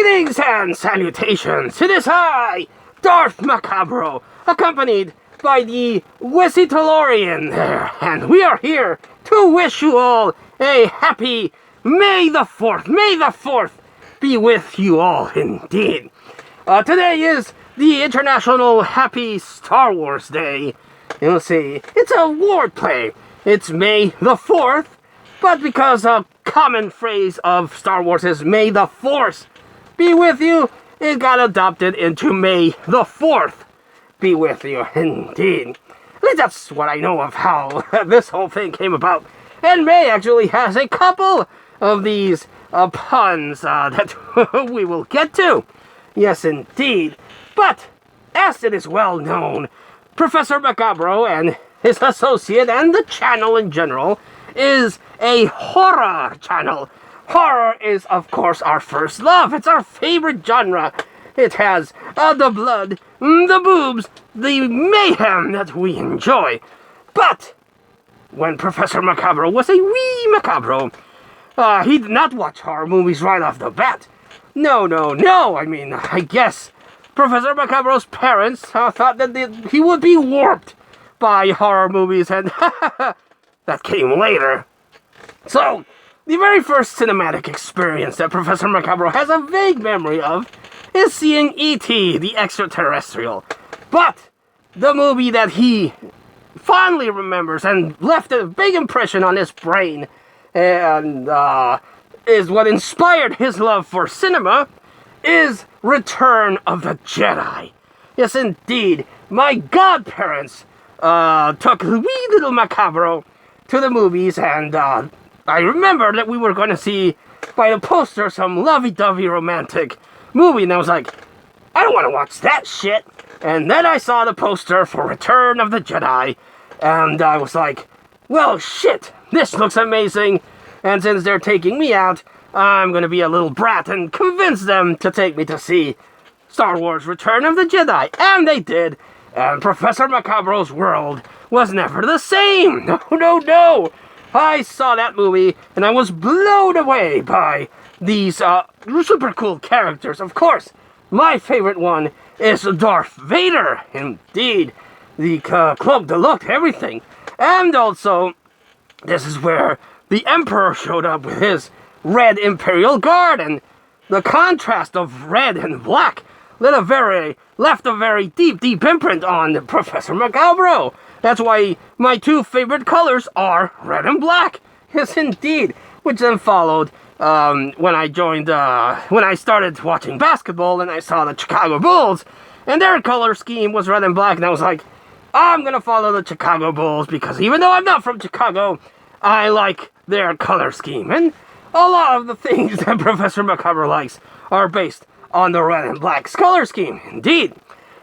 Greetings and salutations. It is I, Darth Macabro, accompanied by the Wissitolorian there, and we are here to wish you all a happy May the 4th. May the 4th be with you all indeed. Today is the International Happy Star Wars Day. You'll see, it's a wordplay. It's May the 4th, but because a common phrase of Star Wars is May the Force be with you, it got adopted into May the 4th be with you, indeed. At least that's what I know of how this whole thing came about. And May actually has a couple of these puns that we will get to. Yes, indeed. But, as it is well known, Professor Macabro and his associate and the channel in general is a horror channel. Horror is, of course, our first love. It's our favorite genre. It has the blood, the boobs, the mayhem that we enjoy. But when Professor Macabro was a wee Macabro, he did not watch horror movies right off the bat. No. I mean, I guess Professor Macabro's parents thought that he would be warped by horror movies, and that came later. So, the very first cinematic experience that Professor Macabro has a vague memory of is seeing E.T., the Extraterrestrial. But the movie that he fondly remembers and left a big impression on his brain and is what inspired his love for cinema is Return of the Jedi. Yes, indeed, my godparents took wee little Macabro to the movies, and I remember that we were going to see, by the poster, some lovey-dovey romantic movie, and I was like, I don't want to watch that shit. And then I saw the poster for Return of the Jedi, and I was like, well, shit, this looks amazing, and since they're taking me out, I'm going to be a little brat and convince them to take me to see Star Wars Return of the Jedi, and they did, and Professor Macabro's world was never the same. No. I saw that movie, and I was blown away by these super cool characters. Of course, my favorite one is Darth Vader. Indeed, the cloak, the look, everything. And also, this is where the Emperor showed up with his red Imperial Guard, and the contrast of red and black left a very deep imprint on Professor Macabro. That's why my two favorite colors are red and black. Yes, indeed. Which then followed when I started watching basketball and I saw the Chicago Bulls, and their color scheme was red and black, and I was like, I'm gonna follow the Chicago Bulls because even though I'm not from Chicago, I like their color scheme. And a lot of the things that Professor Macabro likes are based on the red and black color scheme, indeed.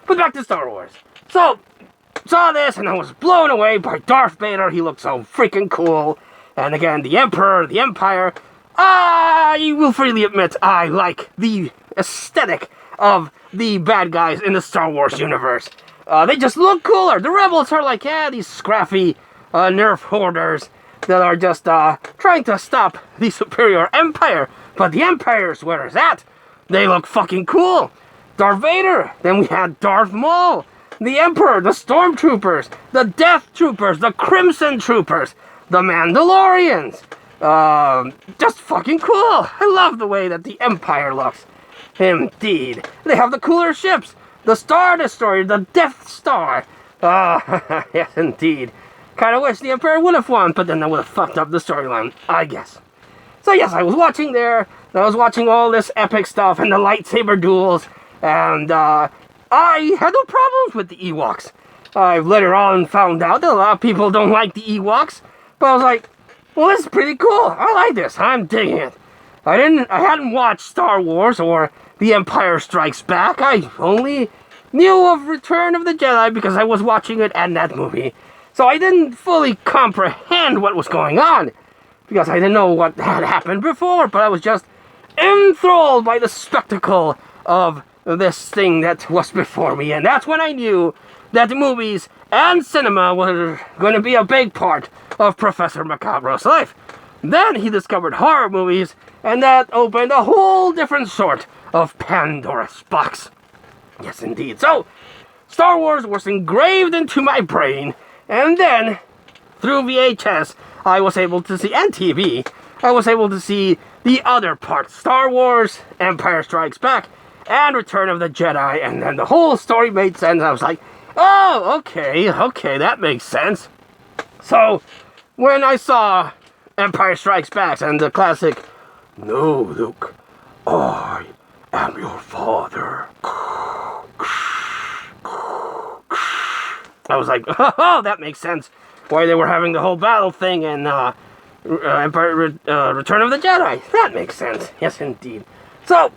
But back to Star Wars. So, saw this, and I was blown away by Darth Vader. He looked so freaking cool. And again, the Emperor, the Empire. I will freely admit I like the aesthetic of the bad guys in the Star Wars universe. They just look cooler. The Rebels are like, these scrappy nerf hoarders that are just trying to stop the superior Empire. But the Empire's where it's at. They look fucking cool. Darth Vader. Then we had Darth Maul. The Emperor, the Stormtroopers, the Death Troopers, the Crimson Troopers, the Mandalorians. Just fucking cool. I love the way that the Empire looks. Indeed. They have the cooler ships. The Star Destroyer, the Death Star. Yes, indeed. Kinda wish the Emperor would have won, but then that would have fucked up the storyline, I guess. So yes, I was watching there. I was watching all this epic stuff and the lightsaber duels, and I had no problems with the Ewoks. I later on found out that a lot of people don't like the Ewoks, but I was like, well, this is pretty cool. I like this. I'm digging it. I hadn't watched Star Wars or The Empire Strikes Back. I only knew of Return of the Jedi because I was watching it and that movie. So I didn't fully comprehend what was going on because I didn't know what had happened before, but I was just enthralled by the spectacle of this thing that was before me, and that's when I knew that the movies and cinema were going to be a big part of Professor Macabro's life. Then he discovered horror movies, and that opened a whole different sort of Pandora's box. Yes, indeed. So, Star Wars was engraved into my brain, and then, through VHS, I was able to see, and TV, I was able to see the other parts. Star Wars, Empire Strikes Back, and Return of the Jedi, and then the whole story made sense. I was like, oh, okay, that makes sense. So, when I saw Empire Strikes Back and the classic, "No, Luke, I am your father," I was like, oh, that makes sense. Why they were having the whole battle thing in Return of the Jedi. That makes sense. Yes, indeed. So,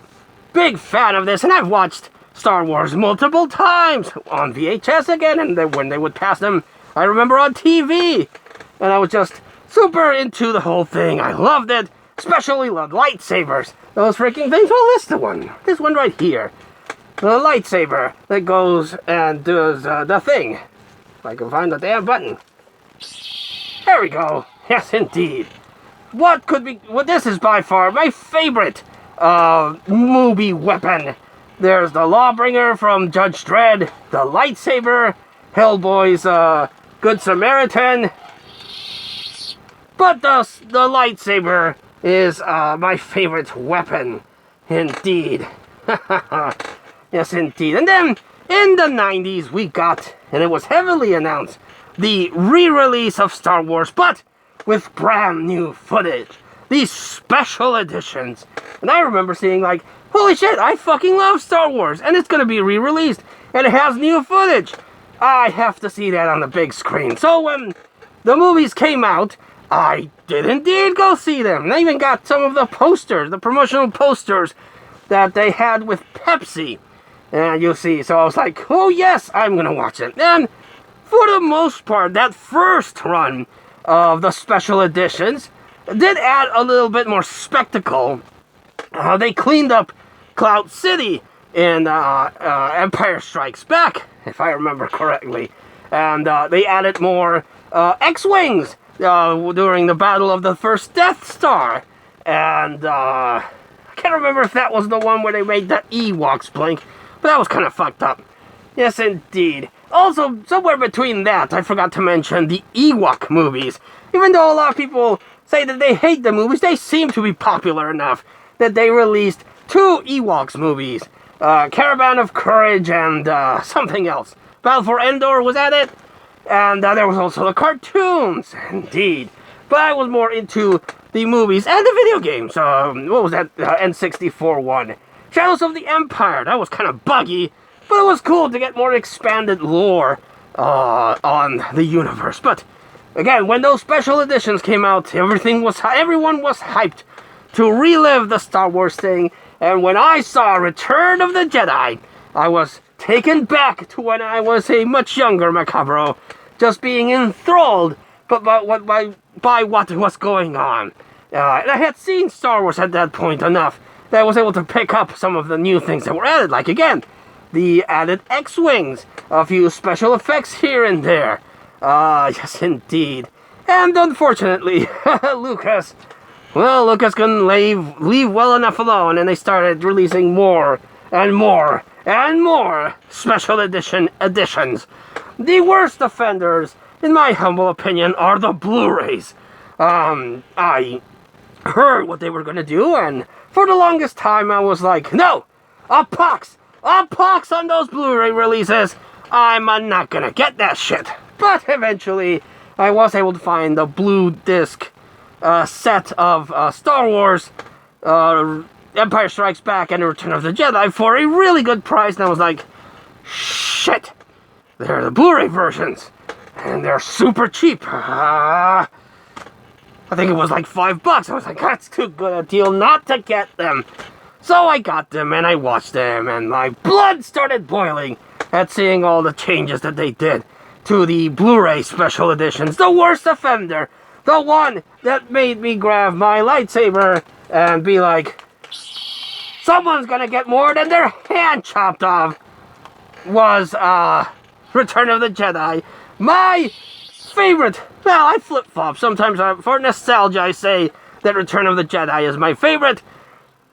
big fan of this, and I've watched Star Wars multiple times on VHS again, and when they would pass them, I remember on TV. And I was just super into the whole thing. I loved it. Especially loved lightsabers. Those freaking things. Well, this the one. This one right here. The lightsaber that goes and does the thing. If I can find the damn button. There we go. Yes, indeed. What could be... Well, this is by far my favorite movie weapon. There's the Lawbringer from Judge Dredd. The lightsaber. Hellboy's Good Samaritan. But the lightsaber is my favorite weapon. Indeed. Yes, indeed. And then, in the 90s, we got, and it was heavily announced, the re-release of Star Wars, but with brand new footage. These special editions. And I remember seeing like, holy shit, I fucking love Star Wars, and it's going to be re-released, and it has new footage. I have to see that on the big screen. So when the movies came out, I did indeed go see them. And I even got some of the posters, the promotional posters that they had with Pepsi. And you see, so I was like, oh yes, I'm going to watch it. And for the most part, that first run of the special editions did add a little bit more spectacle. They cleaned up Cloud City in Empire Strikes Back, if I remember correctly. And they added more X-Wings during the battle of the first Death Star. And I can't remember if that was the one where they made the Ewoks blink, but that was kind of fucked up. Yes, indeed. Also, somewhere between that, I forgot to mention the Ewok movies. Even though a lot of people say that they hate the movies, they seem to be popular enough that they released 2 Ewoks movies. Caravan of Courage and something else. Battle for Endor, was that it? And there was also the cartoons, indeed. But I was more into the movies and the video games. What was that N64 one? Shadows of the Empire. That was kind of buggy, but it was cool to get more expanded lore on the universe. But again, when those special editions came out, everyone was hyped to relive the Star Wars thing. And when I saw Return of the Jedi, I was taken back to when I was a much younger Macabro, just being enthralled by what was going on. And I had seen Star Wars at that point enough that I was able to pick up some of the new things that were added, like, again, the added X-Wings, a few special effects here and there. Yes, indeed. And unfortunately, Lucas couldn't leave well enough alone, and they started releasing more and more and more special editions. The worst offenders, in my humble opinion, are the Blu-rays. I heard what they were going to do, and for the longest time I was like, no, a pox on those Blu-ray releases. I'm not going to get that shit. But eventually, I was able to find the blue disc set of Star Wars, Empire Strikes Back, and Return of the Jedi for a really good price, and I was like, shit, they're the Blu-ray versions, and they're super cheap. I think it was like $5. I was like, that's too good a deal not to get them. So I got them, and I watched them, and my blood started boiling at seeing all the changes that they did to the Blu-ray special editions. The worst offender, the one that made me grab my lightsaber and be like, someone's gonna get more than their hand chopped off, was Return of the Jedi. My favorite. Well, I flip-flop. Sometimes for nostalgia I say that Return of the Jedi is my favorite.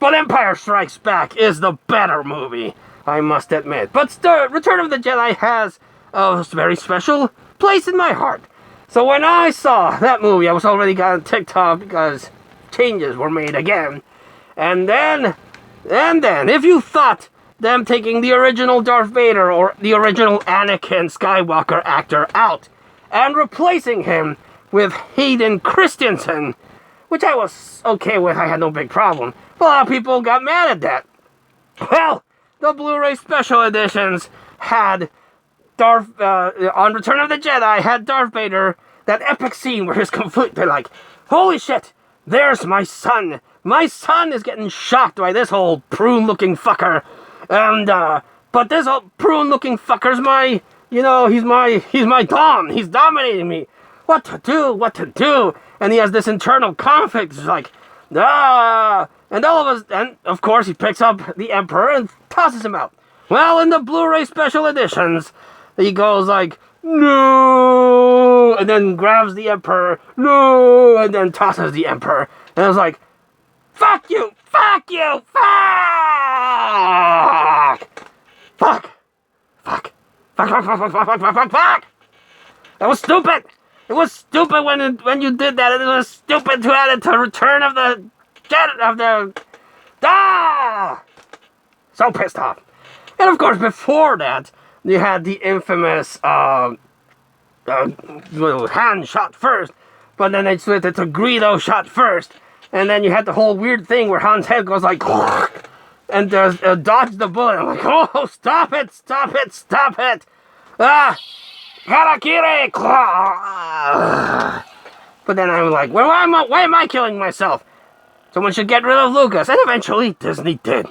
But Empire Strikes Back is the better movie, I must admit. But Return of the Jedi has a very special place in my heart. So when I saw that movie, I was already got ticked off because changes were made again. And then, if you thought them taking the original Darth Vader or the original Anakin Skywalker actor out and replacing him with Hayden Christensen, which I was okay with, I had no big problem. But a lot of people got mad at that. Well, the Blu-ray special editions had on Return of the Jedi, had Darth Vader, that epic scene where he's completely like, holy shit, there's my son. My son is getting shocked by this old prune-looking fucker. And, but this old prune-looking fucker's my, he's my Dom. He's dominating me. What to do? And he has this internal conflict. It's like, and of course, he picks up the Emperor and tosses him out. Well, in the Blu-ray special editions, he goes like, no, and then grabs the Emperor, no, and then tosses the Emperor. And I was like, fuck you, fuck. That was stupid. It was stupid when you did that. It was stupid to add it to Return of the Jedi, so pissed off. And of course, before that, you had the infamous hand shot first, but then they switched it to Greedo shot first, and then you had the whole weird thing where Han's head goes like, and dodge the bullet. I'm like, oh, stop it! Harakiri! But then I'm like, well, why am I killing myself? Someone should get rid of Lucas, and eventually Disney did.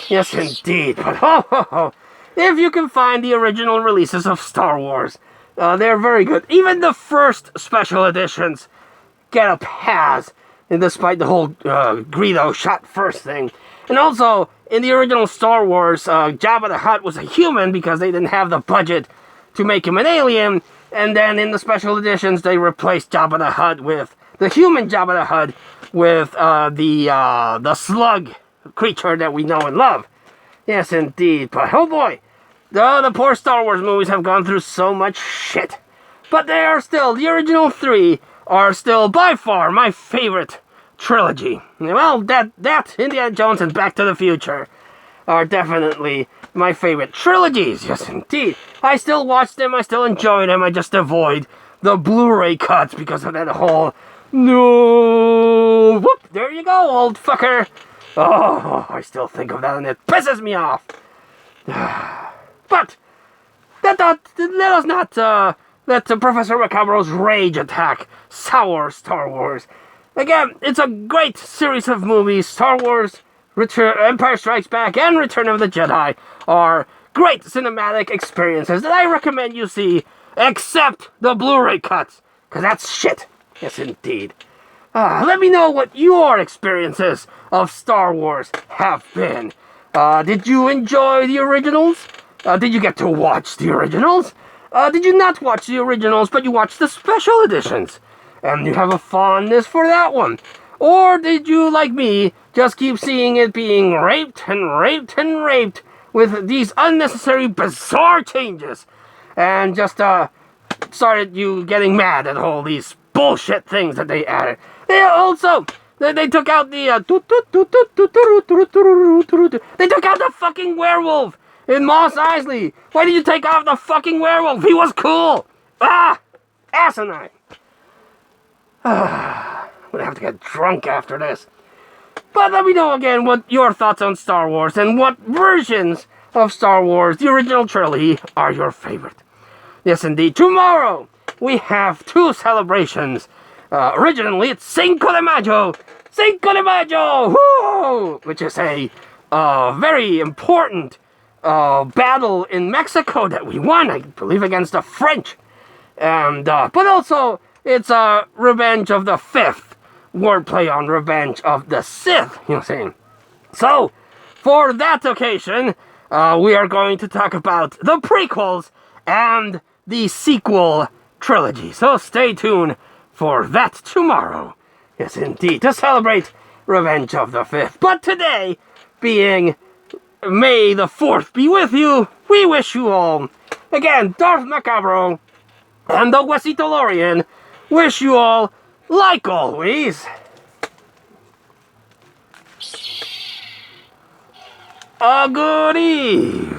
Yes, indeed. But if you can find the original releases of Star Wars, they're very good. Even the first special editions get a pass, and despite the whole Greedo shot first thing. And also, in the original Star Wars, Jabba the Hutt was a human because they didn't have the budget to make him an alien. And then in the special editions, they replaced Jabba the Hutt with the human Jabba the Hutt with the slug creature that we know and love. Yes, indeed. But oh boy, the poor Star Wars movies have gone through so much shit. But they are still, the original three are still by far my favorite trilogy. Well, that Indiana Jones and Back to the Future are definitely my favorite trilogies. Yes, indeed. I still watch them, I still enjoy them, I just avoid the Blu-ray cuts because of that whole, no, whoop, there you go, old fucker. Oh, I still think of that and it pisses me off. But let us not let Professor Macabro's rage attack sour Star Wars. Again, it's a great series of movies. Star Wars, Empire Strikes Back, and Return of the Jedi are great cinematic experiences that I recommend you see, except the Blu-ray cuts, because that's shit. Yes, indeed. Let me know what your experiences of Star Wars have been. Did you enjoy the originals? Did you get to watch the originals? Did you not watch the originals, but you watched the special editions? And you have a fondness for that one? Or did you, like me, just keep seeing it being raped and raped and raped with these unnecessary, bizarre changes? And just, started you getting mad at all these bullshit things that they added. They also, they took out the, they took out the fucking werewolf in Mos Eisley. Why did you take out the fucking werewolf? He was cool. Asinine. I'm gonna have to get drunk after this. But let me know again what your thoughts on Star Wars and what versions of Star Wars, the original trilogy, are your favorite. Yes, indeed. Tomorrow, we have two celebrations. Originally, it's Cinco de Mayo! Woo! Which is a very important battle in Mexico that we won, I believe, against the French. And, but also, it's Revenge of the Fifth. Wordplay on Revenge of the Sith, you know what I'm saying? So, for that occasion, we are going to talk about the prequels and the sequel trilogy. So stay tuned for that tomorrow. Yes, indeed. To celebrate Revenge of the 5th. But today, being May the 4th be with you, we wish you all, again, Darth Macabro and the Wesitolorian wish you all, like always, a good evening.